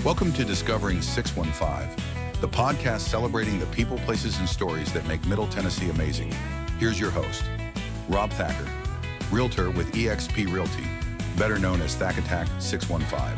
Welcome to Discovering 615, the podcast celebrating the people, places, and stories that make Middle Tennessee amazing. Here's your host, Rob Thacker, realtor with eXp Realty, better known as Thacker 615.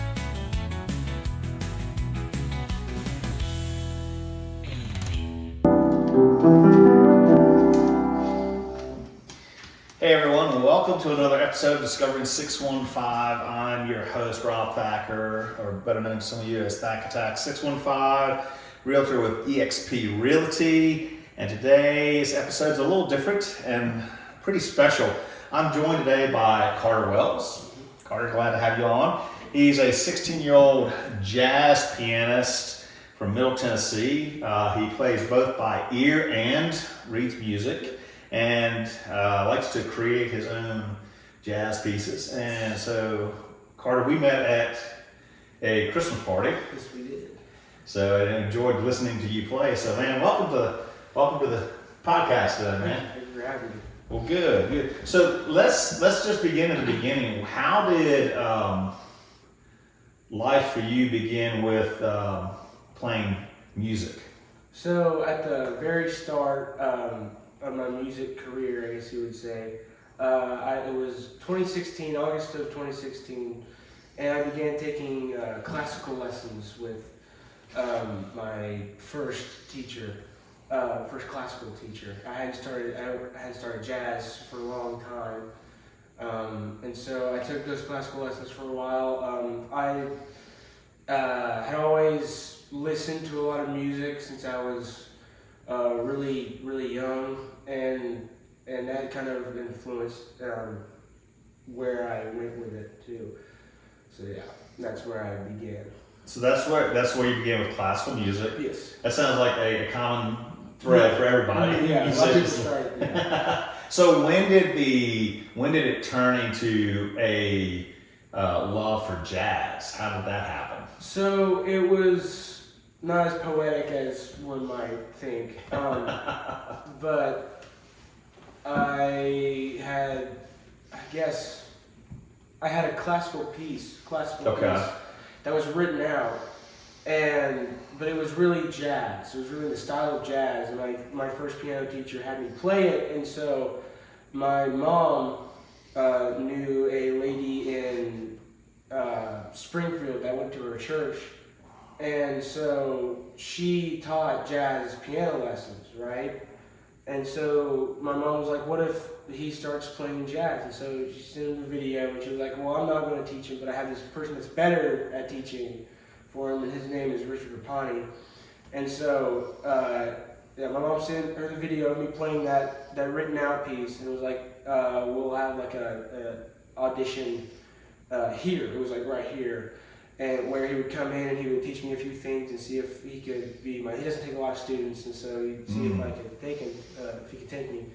Hey everyone, and welcome to another episode of Discovering 615. I'm your host, Rob Thacker, or better known to some of you as Thacker 615, realtor with eXp Realty. And today's episode is a little different and pretty special. I'm joined today by Carter Wells. Carter, glad to have you on. He's a 16-year-old jazz pianist from Middle Tennessee. He plays both by ear and reads music, and likes to create his own jazz pieces. And so, Carter, we met at a Christmas party. Yes, we did. So I enjoyed listening to you play. So, man, welcome to the podcast today, man. Thank you for having me. Well, good. So let's just begin at the beginning. How did life for you begin with playing music? So at the very start of my music career, I guess you would say, it was 2016, August of 2016, and I began taking classical lessons with my first teacher, first classical teacher. I hadn't started jazz for a long time, and so I took those classical lessons for a while. I had always listened to a lot of music since I was really young, and that kind of influenced where I went with it too. So yeah, that's where I began. So that's where you began with classical music. Yes. That sounds like a common thread for everybody. Yeah, a lot of people start. Yeah. So when did it turn into a love for jazz? How did that happen? So it was not as poetic as one might think, but I had a classical piece that was written out, but it was really jazz. It was really the style of jazz, and my first piano teacher had me play it, and so my mom knew a lady in Springfield that went to her church, and so she taught jazz piano lessons, right? And so my mom was like, what if he starts playing jazz? And so she sent him the video, and she was like, well, I'm not going to teach him, but I have this person that's better at teaching for him, and his name is Richard Rapani. And so my mom sent her the video of me playing that written out piece, and it was like, we'll have like a audition here. It was like right here. And where he would come in and he would teach me a few things and see if he could be he doesn't take a lot of students, and so he'd see if I could take him, if he could take me.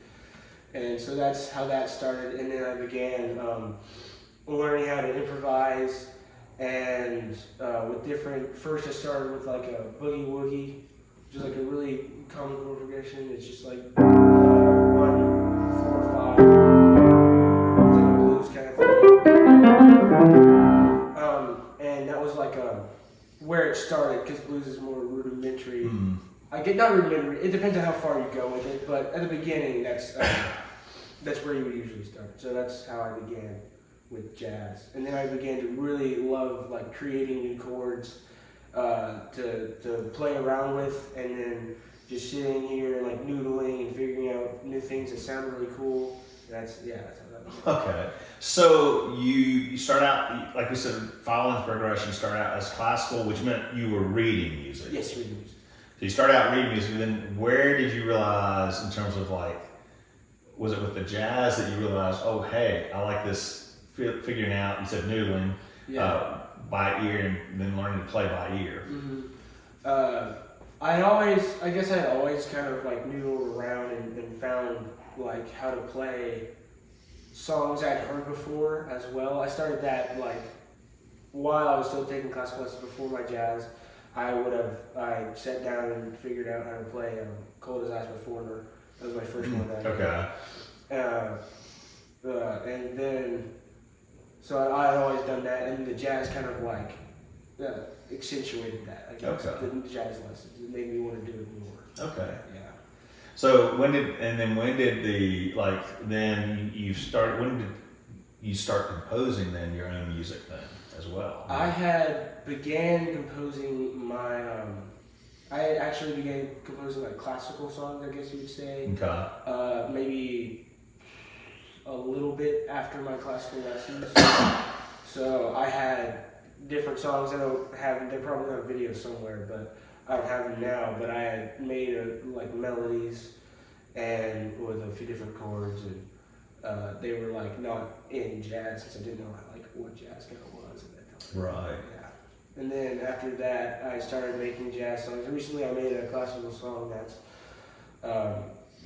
And so that's how that started. And then I began learning how to improvise, and first I started with like a boogie woogie, which is like a really common chord progression. It's just like 1, 4, 5. It's like a blues kind of thing. And that was like where it started, because blues is more rudimentary. Not rudimentary. It depends on how far you go with it, but at the beginning, that's where you would usually start. So that's how I began with jazz, and then I began to really love like creating new chords to play around with, and then just sitting here and like noodling and figuring out new things that sound really cool. That's how that was. Okay. So you start out, like we said, following the progression, you start out as classical, which meant you were reading music. Yes, reading music. So you started out reading music, and then where did you realize, in terms of like, was it with the jazz that you realized, oh, hey, I like this, figuring out, you said noodling, by ear, and then learning to play by ear? Mm-hmm. I had always kind of like noodled around and found like how to play songs I'd heard before as well. I started that like while I was still taking classical lessons before my jazz. I sat down and figured out how to play Cold as Ice by Foreigner. That was my first one. And then, so I had always done that, and the jazz kind of like accentuated that. I guess the jazz lessons. It made me want to do it more. Okay. Yeah. So when did you start composing then your own music then as well? I began composing I actually began composing like classical songs, I guess you would say. Okay. Maybe a little bit after my classical lessons. So I had different songs. They're probably on video somewhere, but I don't have them now. But I had made like melodies and with a few different chords, and they were like not in jazz, since I didn't know like what jazz kind of was at that time. Right. Yeah. And then after that, I started making jazz songs. And recently, I made a classical song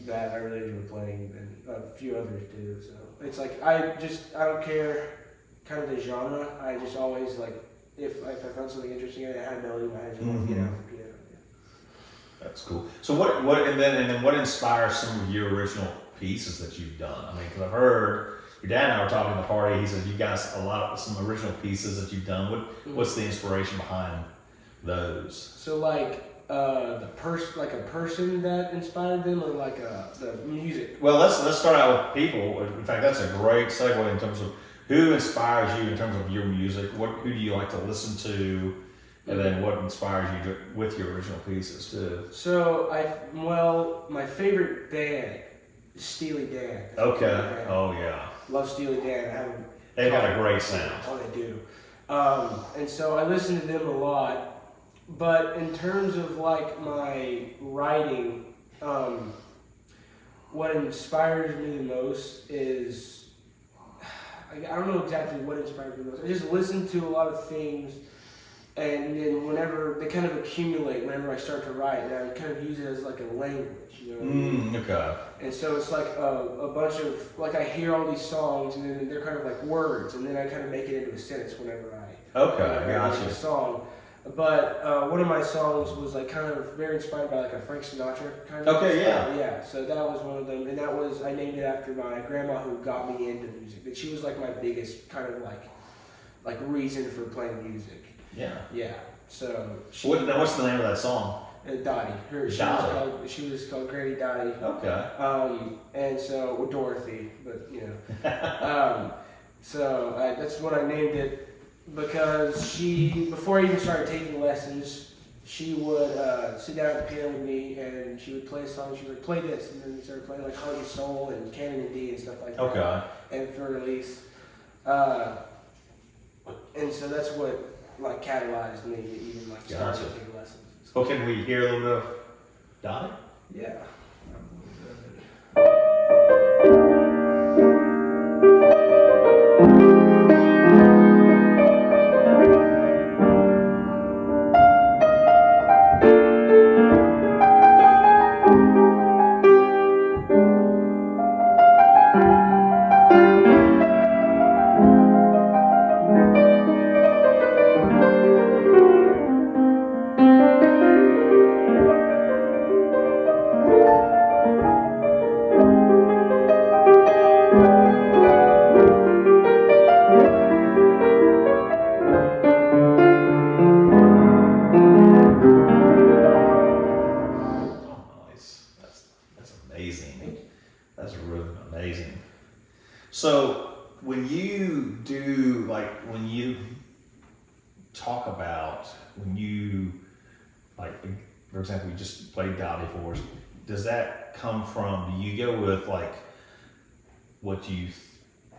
that I really enjoy playing, and a few others too. So it's like I don't care kind of the genre. I just always like if I found something interesting, I had a melody in my head, just get out the piano. Yeah. That's cool. So what inspires some of your original pieces that you've done? I mean, because I've heard your dad and I were talking at the party. He said you guys some original pieces that you've done. What's the inspiration behind those? So like a person that inspired them, or like the music. Well, let's start out with people. In fact, that's a great segue in terms of who inspires you in terms of your music. Who do you like to listen to, and then what inspires you with your original pieces too? So my favorite band is Steely Dan. Okay. Oh yeah. Love Steely Dan. They've got a great sound. Oh, they do. And so I listen to them a lot. But in terms of like my writing, what inspires me the most is, I don't know exactly what inspires me the most. I just listen to a lot of things, and then whenever they kind of accumulate, whenever I start to write, and I kind of use it as like a language, you know. Okay. And so it's like a bunch of, like I hear all these songs, and then they're kind of like words, and then I kind of make it into a sentence whenever I gotcha. make a song. But one of my songs was like kind of very inspired by like a Frank Sinatra kind of style. Yeah. So that was one of them, and I named it after my grandma who got me into music. But she was like my biggest kind of like reason for playing music. Yeah. Yeah. So what's the name of that song? Dottie. She was called Granny Dottie. Okay. And so Dorothy, but you know. So that's what I named it. Because before I even started taking lessons, she would sit down at the piano with me, and she would play a song. She would like, play this, and then we started playing like Heart and Soul and Canon in D and stuff like that. Okay. And for release, and so that's what like catalyzed me to even like start taking lessons. Well, can we hear a little bit of Dottie? Yeah. So when you talk about, for example, you just played Dottie for us, does that come from, do you go with like what you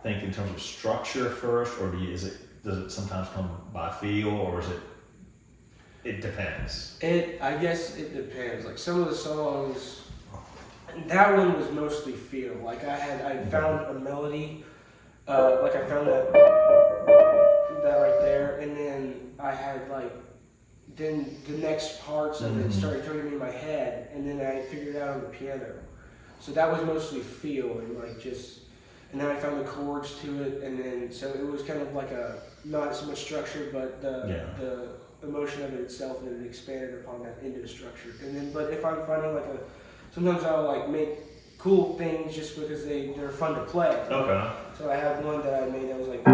think in terms of structure first, or does it sometimes come by feel, or is it depends? I guess it depends. Like some of the songs, that one was mostly feel. Like I found a melody, like I found that right there, and then I had then the next parts of it started coming in my head, and then I figured it out on the piano. So that was mostly feel and and then I found the chords to it, and then so it was kind of like not so much structure, but the emotion of it itself, and it expanded upon that into the structure. And then, but if I'm finding sometimes I'll make cool things just because they're fun to play. Okay. So I have one that I made that was like.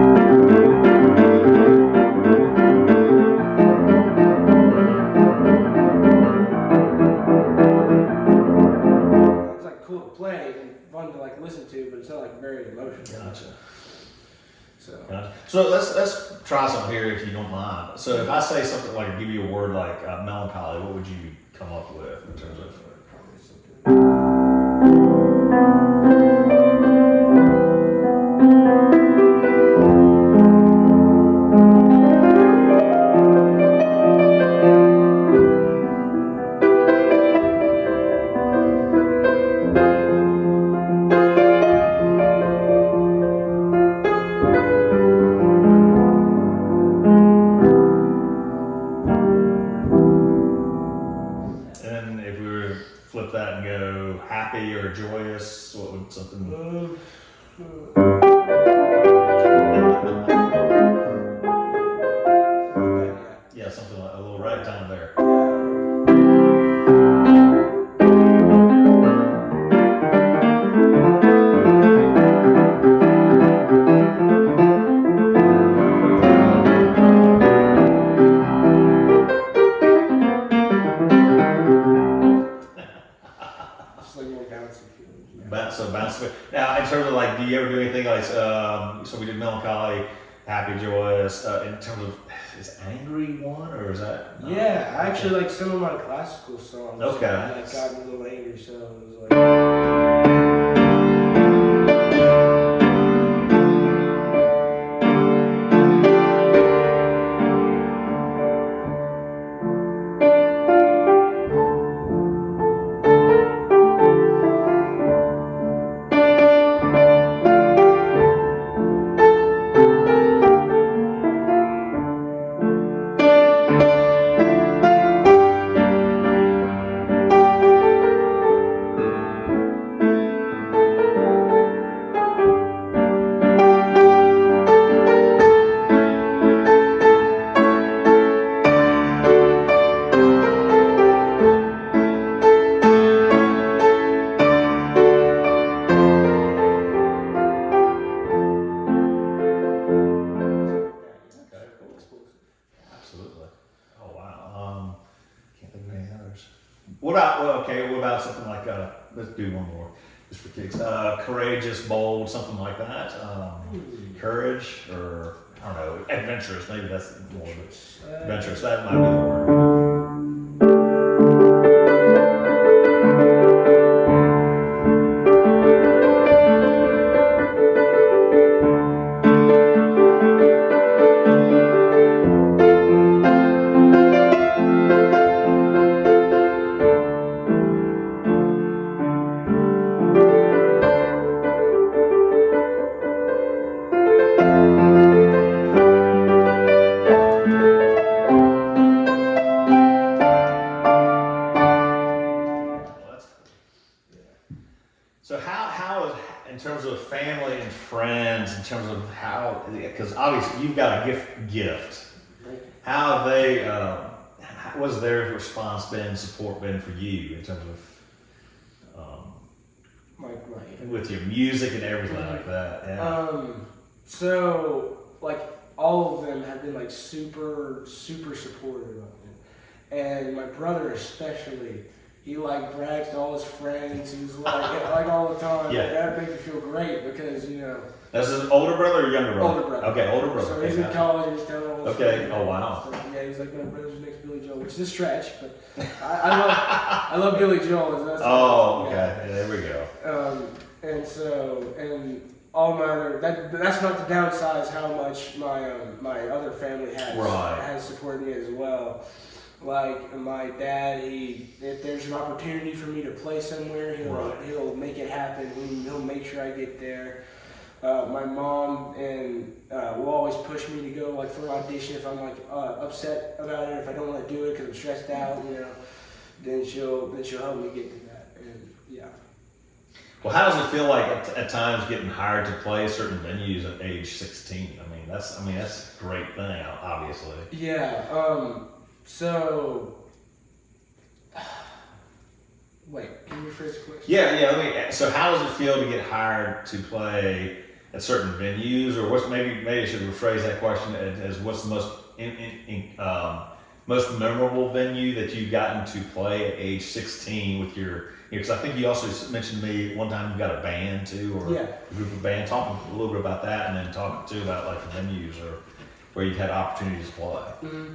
Gotcha. So So let's try something here if you don't mind. So if I say something like, give you a word like melancholy, what would you come up with in terms of? probably something. And if we were to flip that and go happy or joyous, what would something? Yeah, something like a little ragtime there. Just like more bouncy feeling. So bounce. Now, in terms of like, do you ever do anything like? So we did melancholy, happy, joyous. In terms of, is angry one or is that? Yeah, I actually like some of my classical songs. Okay. Like got me a little angry, so it was like. Absolutely. Oh wow. Can't think of any others. What about something like let's do one more just for kicks. Courageous, bold, something like that. Courage or I don't know, adventurous. Maybe that's more of it. Adventurous. That might be the word. So how is, in terms of family and friends, in terms of how, because obviously you've got a gift. How have they, what's their response been, support been for you in terms of, with your music and everything like that? Yeah. So like all of them have been like super supportive of it, and my brother especially. He like brags to all his friends. He's like all the time. Yeah. That makes me feel great because That's his older brother or younger brother? Older brother. Okay, older brother. So he's in college. He's telling all his Okay. friends. Oh wow. So, yeah, he's like my brother's next Billy Joel, which is a stretch, but I love Billy Joel. That's Oh, okay. Yeah, there we go. And all my other that's not to downsize how much my other family has supported me as well. Like my dad, if there's an opportunity for me to play somewhere, he'll make it happen. He'll make sure I get there. My mom will always push me to go like for an audition if I'm like upset about it, if I don't want to do it because I'm stressed out, then she'll help me get to that. And yeah. Well, how does it feel like at times getting hired to play certain venues at age 16? I mean, that's a great thing, obviously. Yeah. So, wait, can you rephrase the question? Yeah. So how does it feel to get hired to play at certain venues, or maybe I should rephrase that question as what's the most memorable venue that you've gotten to play at age 16 with your because I think you also mentioned to me one time you got a band too, or Yeah. a group of band. Talk a little bit about that, and then talk too about like the venues or where you've had opportunities to play. Mm-hmm.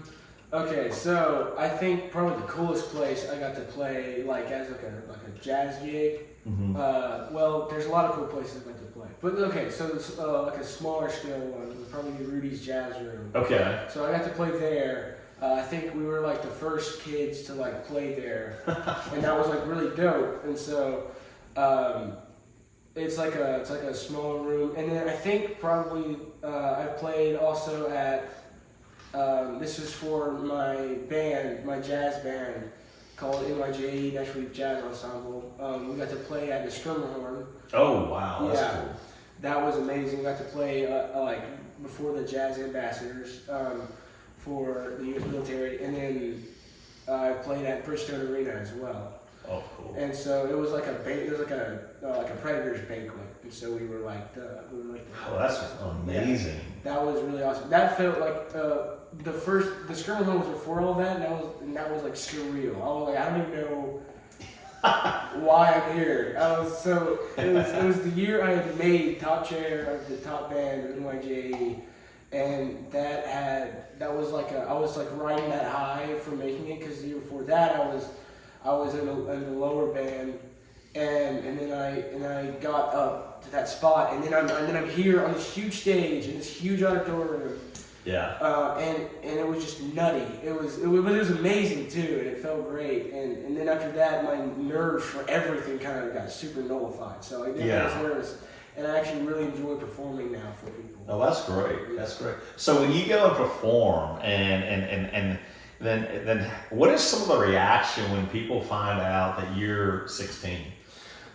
Okay, so I think probably the coolest place I got to play like as like a jazz gig. Mm-hmm. Well, there's a lot of cool places I got to play, but okay, so it's like a smaller scale one would probably be Rudy's Jazz Room. Okay. So I got to play there. I think we were like the first kids to like play there, and that was like really dope. And so it's like a small room, and then I think probably I've played also at. This is for my band, my jazz band, called NYJE National Youth Jazz Ensemble. We got to play at the Skirmerhorn. Oh wow, that's cool. That was amazing. We got to play like before the Jazz Ambassadors for the U.S. military, and then I played at Bridgestone Arena as well. Oh, cool. And so it was like a Predators banquet, and so we were like Oh, that's amazing. Yeah, that was really awesome. That felt like the Skirmerhorn was before all that, and that was like surreal. I was like, I don't even know why I'm here. It was the year I had made top chair of the top band of NYJE, and I was like riding that high for making it, because the year before that I was in the lower band, and then I got up to that spot, and then I'm here on this huge stage in this huge auditorium. Yeah. And it was just nutty. But it was amazing too, and it felt great. And then after that, my nerves for everything kind of got super nullified. So I was nervous, and I actually really enjoy performing now for people. Oh, that's great. That's great. So when you go and perform, and then what is some of the reaction when people find out that you're 16?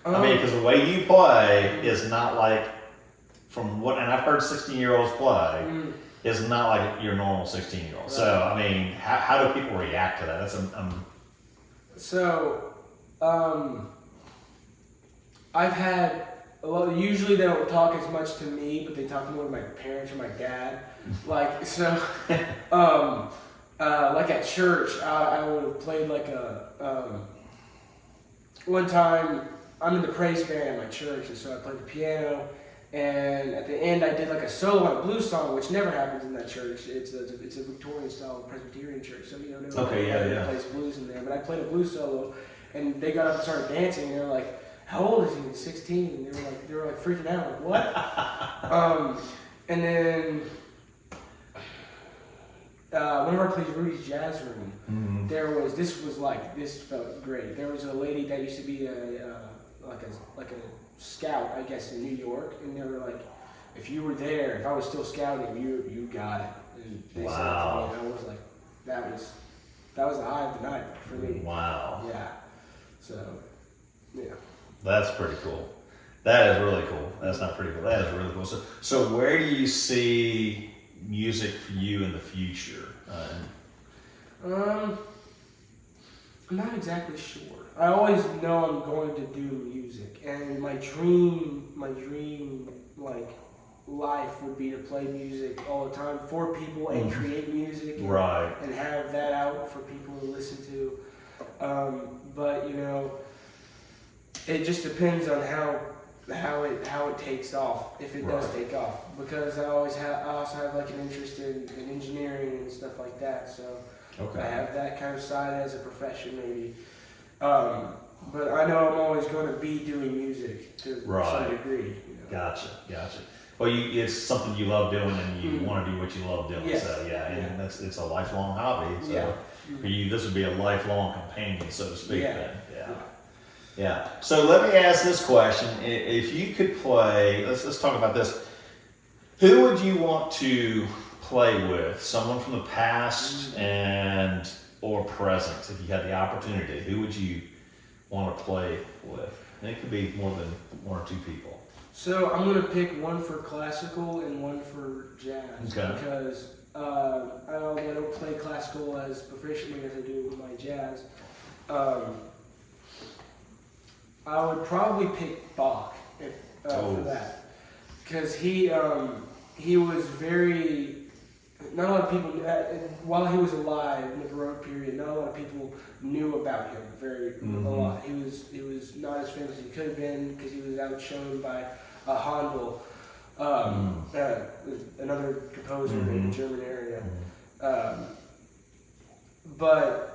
I mean, because the way you play is not like and I've heard 16-year-olds play. Is not like your normal 16-year-old. Right. So, I mean, how do people react to that? I've had usually they don't talk as much to me, but they talk more to my parents or my dad. Like at church, I would have played like one time I'm in the praise band at my church, and so I played the piano. And at the end, I did like a solo on a blues song, which never happens in that church. It's a Victorian style Presbyterian church, so nobody plays blues in there. But I played a blues solo, and they got up and started dancing. And they were like, "How old is he?" He's 16. And they were like freaking out, like what? And then whenever I played Rudy's Jazz Room, this felt great. There was a lady that used to be like a scout, I guess, in New York, and they were like, if you were there, if I was still scouting, you got it. And they said to me, and I was like, that was the high of the night for me. Wow. Yeah. So, yeah. That's pretty cool. That is really cool. That's not pretty cool. That is really cool. So where do you see music for you in the future? I'm not exactly sure. I always know I'm going to do music, and my dream like life would be to play music all the time for people and create music, and have that out for people to listen to. But it just depends on how it takes off, if it does take off, because I also have like an interest in engineering and stuff like that. So I have that kind of side as a profession maybe. But I know I'm always going to be doing music to some degree. Gotcha. Well, it's something you love doing, and you want to do what you love doing. Yes. So and it's a lifelong hobby. So for you, this would be a lifelong companion, so to speak. Then. Yeah. So let me ask this question: if you could play, let's talk about this. Who would you want to play with? Someone from the past or present, if you had the opportunity, who would you want to play with? And it could be more than one or two people. So I'm going to pick one for classical and one for jazz, because I don't play classical as proficiently as I do with my jazz. I would probably pick Bach for that, because he was very not a lot of people, while he was alive in the Baroque period, not a lot of people knew about him a lot. He was not as famous as he could have been because he was outshone by Handel, another composer in the German area. But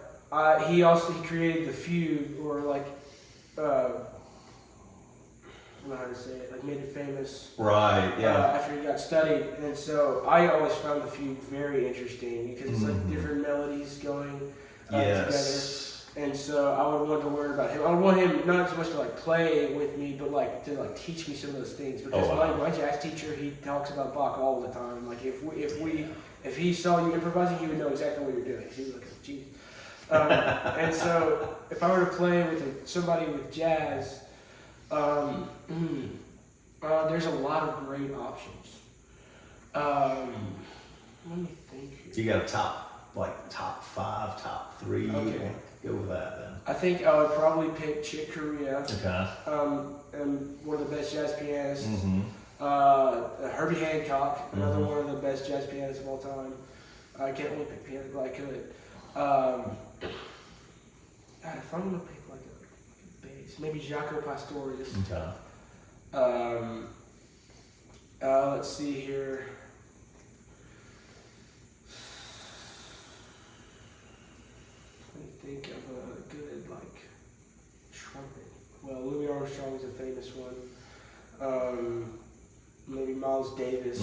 he created the fugue, or like, I don't know how to say it, like made it famous. Right, yeah. After he got studied. And so I always found the fugue very interesting because it's like different melodies going together. And so I would want to learn about him. I would want him not so much to like play with me, but like to like teach me some of those things. Because my jazz teacher, he talks about Bach all the time. Like if he saw you improvising, he would know exactly what you're doing. He was like, geez. And so if I were to play with somebody with jazz, there's a lot of great options. Let me think here. So you got a top 5, top 3. Okay. Go with that then. I think I would probably pick Chick Corea. Okay. And one of the best jazz pianists. Herbie Hancock, another one of the best jazz pianists of all time. I can't only pick piano, but I could. If I'm gonna pick like a bass, maybe Jaco Pastorius. Okay. Let's see here. Let me think of a good like trumpet. Well, Louis Armstrong is a famous one. Maybe Miles Davis.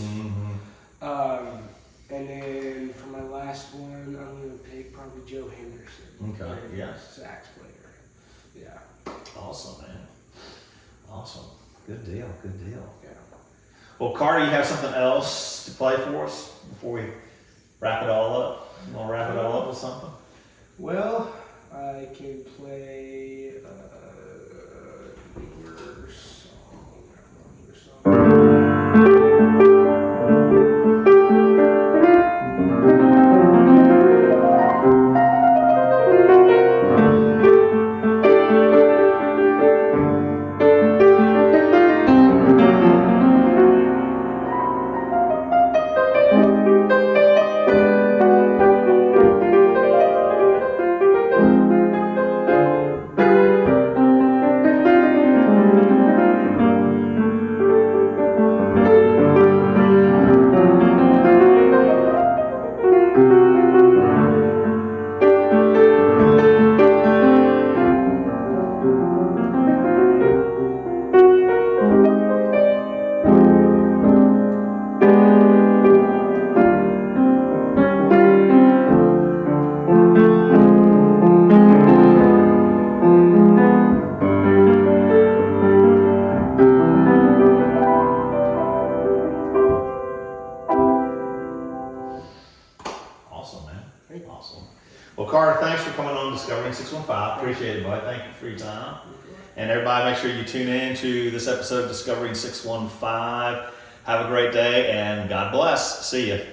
And then for my last one, I'm gonna pick probably Joe Henderson. Okay. Yeah. Sax player. Yeah. Awesome, man. Awesome. Good deal. Good deal. Yeah. Well, Carter, you have something else to play for us before we wrap it all up? You want to wrap it all up with something? Well, I can play newer song. Well, Carter, thanks for coming on Discovering 615. Appreciate it, bud. Thank you for your time. And everybody, make sure you tune in to this episode of Discovering 615. Have a great day, and God bless. See you.